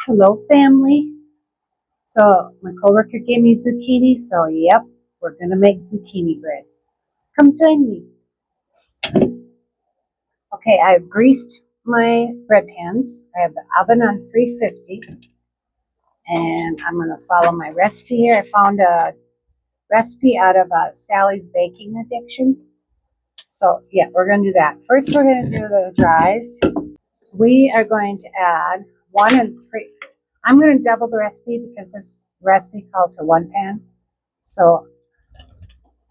Hello, family. So my coworker gave me zucchini, so yep, we're gonna make zucchini bread. Come join me. Okay, I've greased my bread pans. I have the oven on 350, and I'm gonna follow my recipe here. I found a recipe out of Sally's Baking Addiction. So yeah, we're gonna do that. First, we're gonna do the dries. We are going to add 1 and 3. I'm going to double the recipe because this recipe calls for 1 pan. So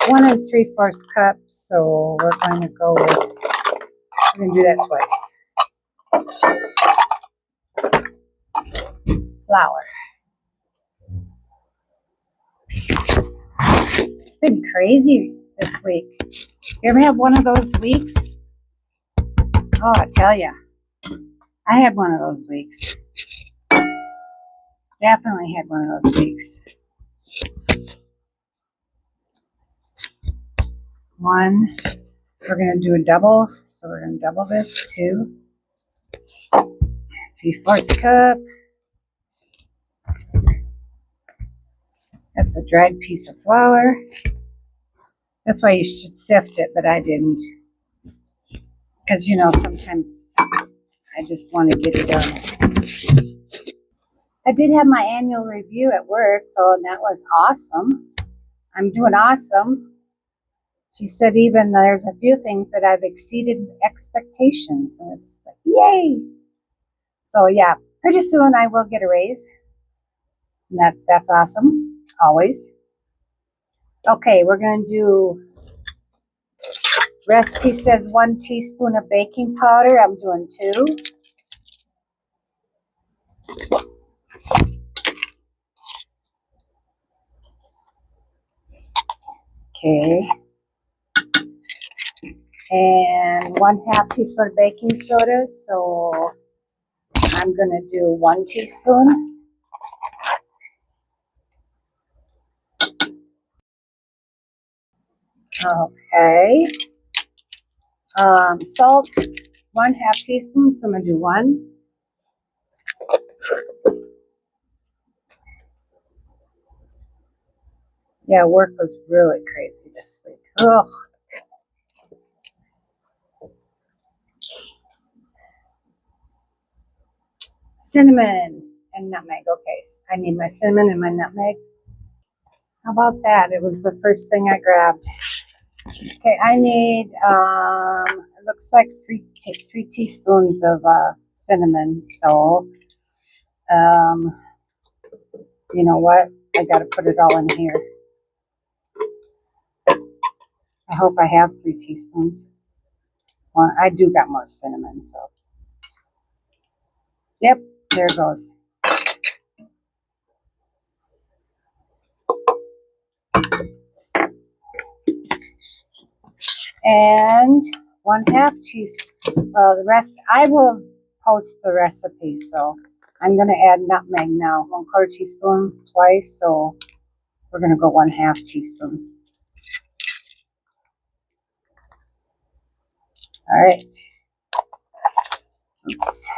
1 3/4 cups. So we're going to go with, we're going to do that twice. Flour. It's been crazy this week. You ever have one of those weeks? Oh, I tell ya. I had one of those weeks. Definitely had one of those weeks. One. We're going to do a double. So we're going to double this. 2. 3/4 cup. That's a dried piece of flour. That's why you should sift it, but I didn't. Because, sometimes I just want to get it done. I did have my annual review at work, though, and that was awesome. I'm doing awesome. She said even there's a few things that I've exceeded expectations, and it's like, yay! So, yeah, pretty soon I will get a raise. And that's awesome, always. Okay, we're going to do, recipe says 1 teaspoon of baking powder. I'm doing 2. Okay. And 1/2 teaspoon of baking soda. So I'm going to do 1 teaspoon. Okay. Salt, 1/2 teaspoon. So I'm going to do 1. Yeah, work was really crazy this week. Ugh. Cinnamon and nutmeg. Okay, so I need my cinnamon and my nutmeg. How about that? It was the first thing I grabbed. Okay, I need, it looks like 3 teaspoons of cinnamon. So, you know what? I got to put it all in here. I hope I have 3 teaspoons. Well, I do got more cinnamon, so. Yep, there it goes. And 1/2 teaspoon. The rest, I will post the recipe, so I'm going to add nutmeg now. 1/4 teaspoon twice, so we're going to go 1/2 teaspoon. All right. Oops.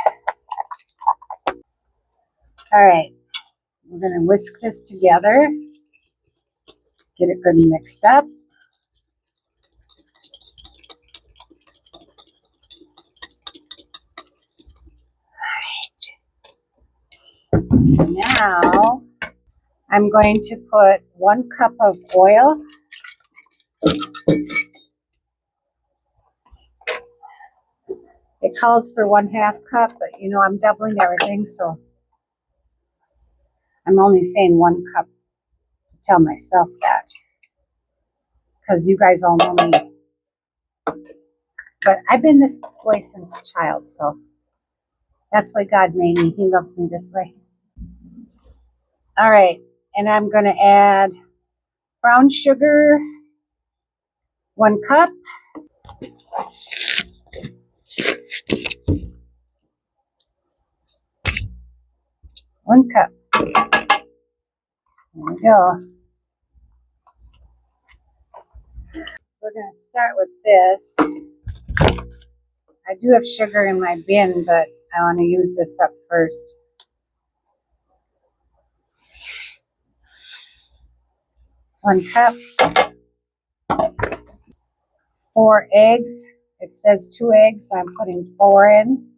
All right. We're going to whisk this together. Get it good and mixed up. All right. Now, I'm going to put 1 cup of oil. It calls for 1/2 cup, but I'm doubling everything, so I'm only saying 1 cup to tell myself that. Because you guys all know me. But I've been this way since a child, so that's why God made me. He loves me this way. All right, and I'm going to add brown sugar, 1 cup. One cup. There we go. So we're going to start with this. I do have sugar in my bin, but I want to use this up first. 1 cup. 4 eggs. It says 2 eggs, so I'm putting 4 in.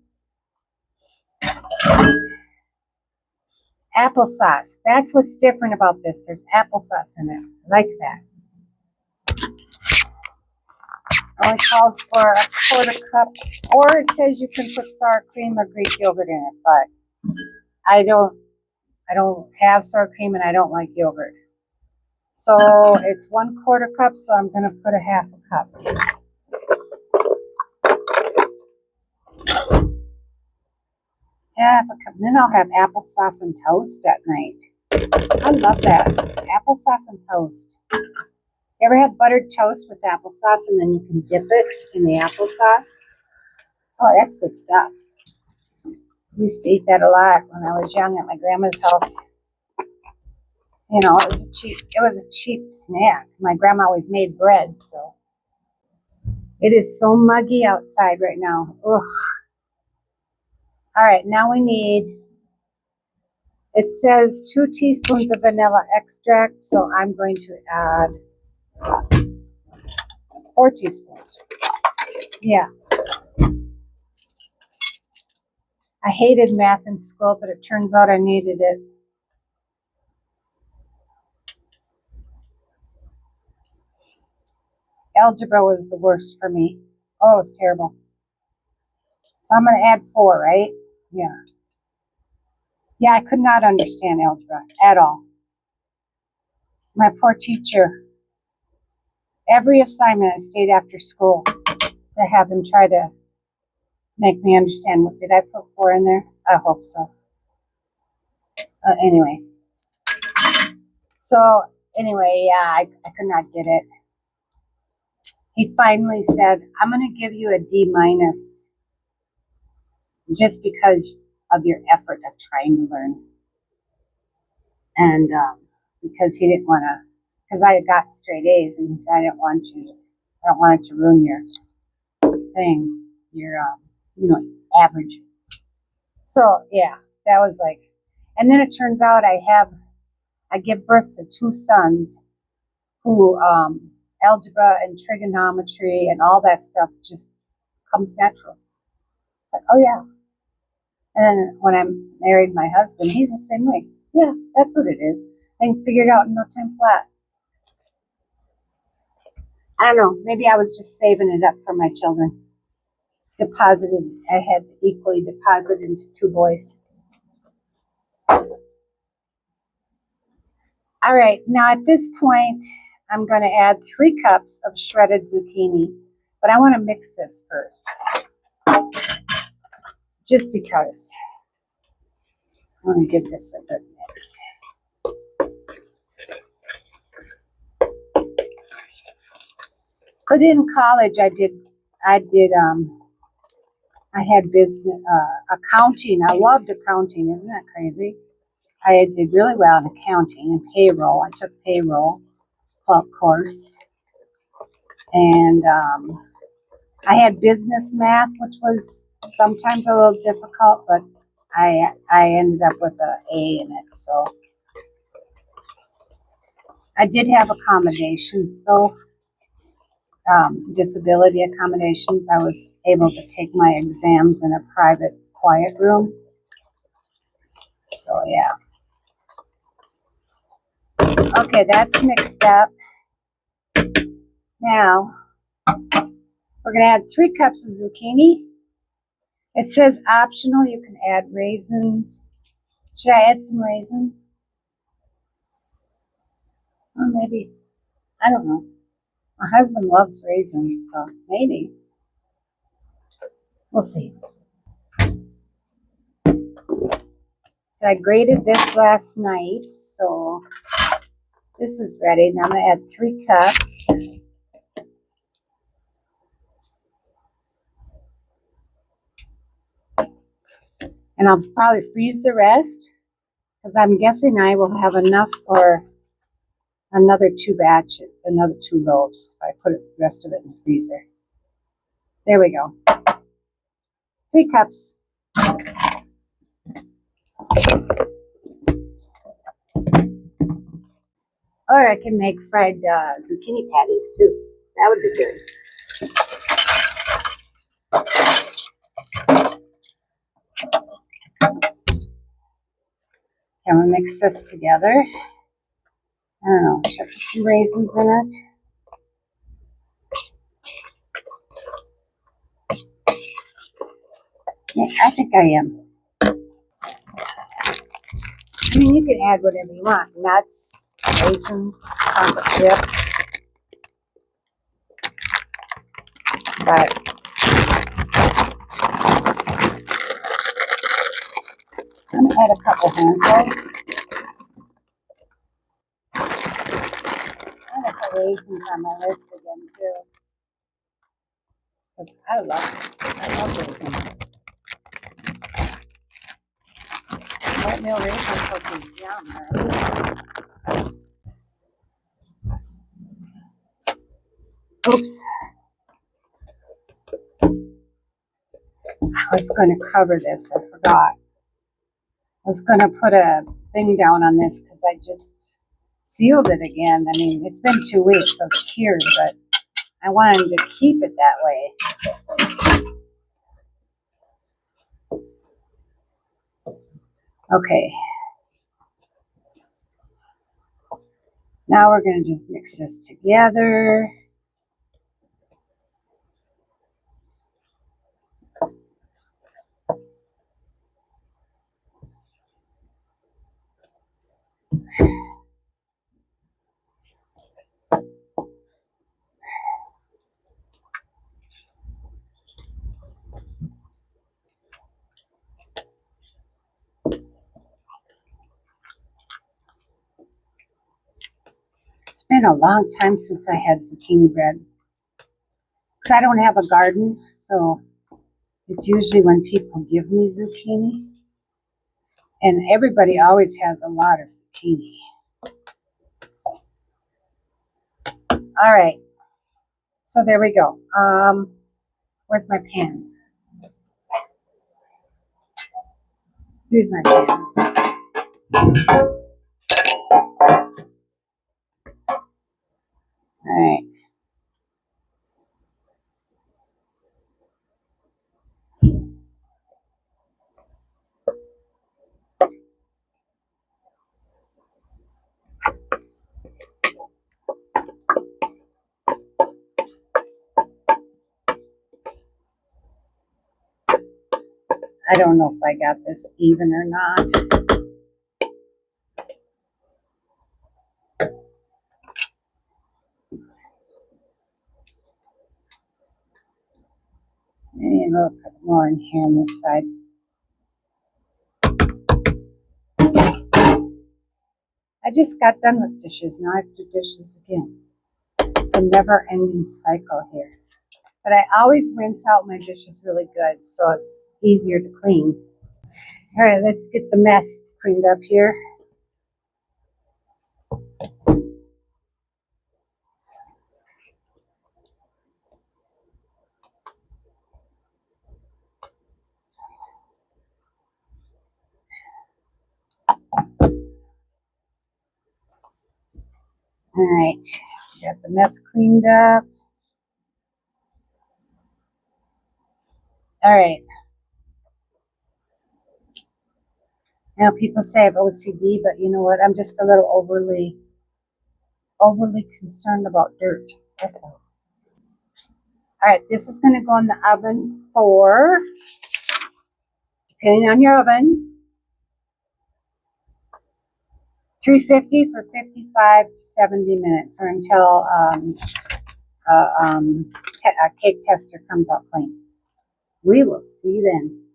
Applesauce. That's what's different about this. There's applesauce in it. I like that. Only calls for a 1/4 cup, or it says you can put sour cream or Greek yogurt in it, but I don't have sour cream and I don't like yogurt. So it's 1/4 cup, so I'm going to put a 1/2 cup. Half a cup. Then I'll have applesauce and toast at night. I love that. Applesauce and toast. You ever have buttered toast with applesauce and then you can dip it in the applesauce? Oh, that's good stuff. I used to eat that a lot when I was young at my grandma's house. You know, it was a cheap snack. My grandma always made bread, so. It is so muggy outside right now. Ugh. All right, now we need, it says 2 teaspoons of vanilla extract, so I'm going to add 4 teaspoons. Yeah. I hated math in school, but it turns out I needed it. Algebra was the worst for me. Oh, it was terrible. So I'm going to add 4, right? Yeah. Yeah, I could not understand algebra at all. My poor teacher. Every assignment I stayed after school to have him try to make me understand. Did I put 4 in there? I hope so. Anyway. So, anyway, yeah, I could not get it. He finally said, I'm going to give you a D minus just because of your effort of trying to learn. And because he didn't want to, because I had got straight A's, and he said, I don't want it to ruin your thing, your, average. So, yeah, that was like, and then it turns out I give birth to 2 sons who, algebra and trigonometry and all that stuff just comes natural. It's like, oh yeah. And then when I married my husband, he's the same way. Yeah, that's what it is. I can figure it out in no time flat. I don't know. Maybe I was just saving it up for my children. I had to equally deposit into 2 boys. All right, now at this point, I'm going to add 3 cups of shredded zucchini, but I want to mix this first, just because. I want to give this a good mix. But in college, I had business, accounting. I loved accounting. Isn't that crazy? I did really well in accounting and payroll. I took payroll course. And I had business math, which was sometimes a little difficult, but I ended up with an A in it. So I did have accommodations, though. Disability accommodations. I was able to take my exams in a private, quiet room. So, yeah. Okay, that's mixed up. Now, we're going to add 3 cups of zucchini. It says optional. You can add raisins. Should I add some raisins? Or maybe, I don't know. My husband loves raisins, so maybe. We'll see. So I grated this last night, so this is ready. Now I'm going to add 3 cups. And I'll probably freeze the rest, because I'm guessing I will have enough for another 2 batches, another 2 loaves. If I put the rest of it in the freezer. There we go. 3 cups. Or I can make fried zucchini patties too. That would be good. Can we mix this together? I don't know. Should I put some raisins in it? Yeah, I think I am. I mean, you can add whatever you want. Nuts, raisins, chocolate chips. But I'm going to add a couple handfuls. I'm going to put raisins on my list again, too. Because I love raisins. Oatmeal raisin cookies, yum, right? Oops. I was going to cover this. I forgot. I was going to put a thing down on this because I just sealed it again. I mean, it's been 2 weeks, so it's cured, but I wanted to keep it that way. Okay. Now we're going to just mix this together. It's been a long time since I had zucchini bread. Because I don't have a garden, so it's usually when people give me zucchini. And everybody always has a lot of zucchini. All right. So there we go. Where's my pans? Here's my pans. All right. I don't know if I got this even or not. Maybe a little bit more in here on this side. I just got done with dishes. Now I have to do dishes again. It's a never-ending cycle here. But I always rinse out my dishes really good, so it's easier to clean. All right, let's get the mess cleaned up here. All right, got the mess cleaned up. All right. Now people say I have OCD, but you know what? I'm just a little overly concerned about dirt. That's all. All right, this is going to go in the oven for, depending on your oven, 350 for 55 to 70 minutes, or until a cake tester comes out clean. We will see then.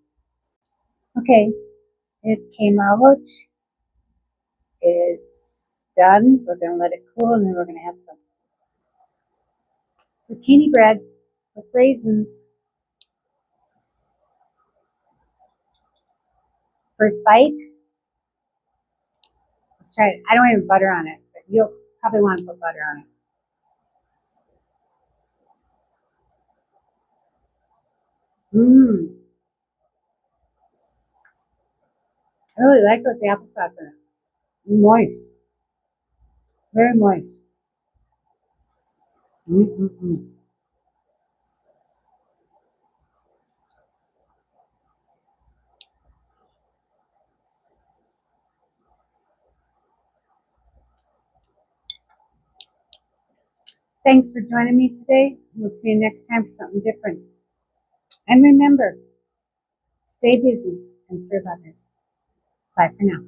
Okay, it came out. It's done. We're going to let it cool, and then we're going to have some zucchini bread with raisins. First bite. Let's try it. I don't even butter on it, but you'll probably want to put butter on it. Mmm. I really like it with the applesauce in it. Moist. Very moist. Mm-mm-mm. Thanks for joining me today. We'll see you next time for something different. And remember, stay busy and serve others. Bye for now.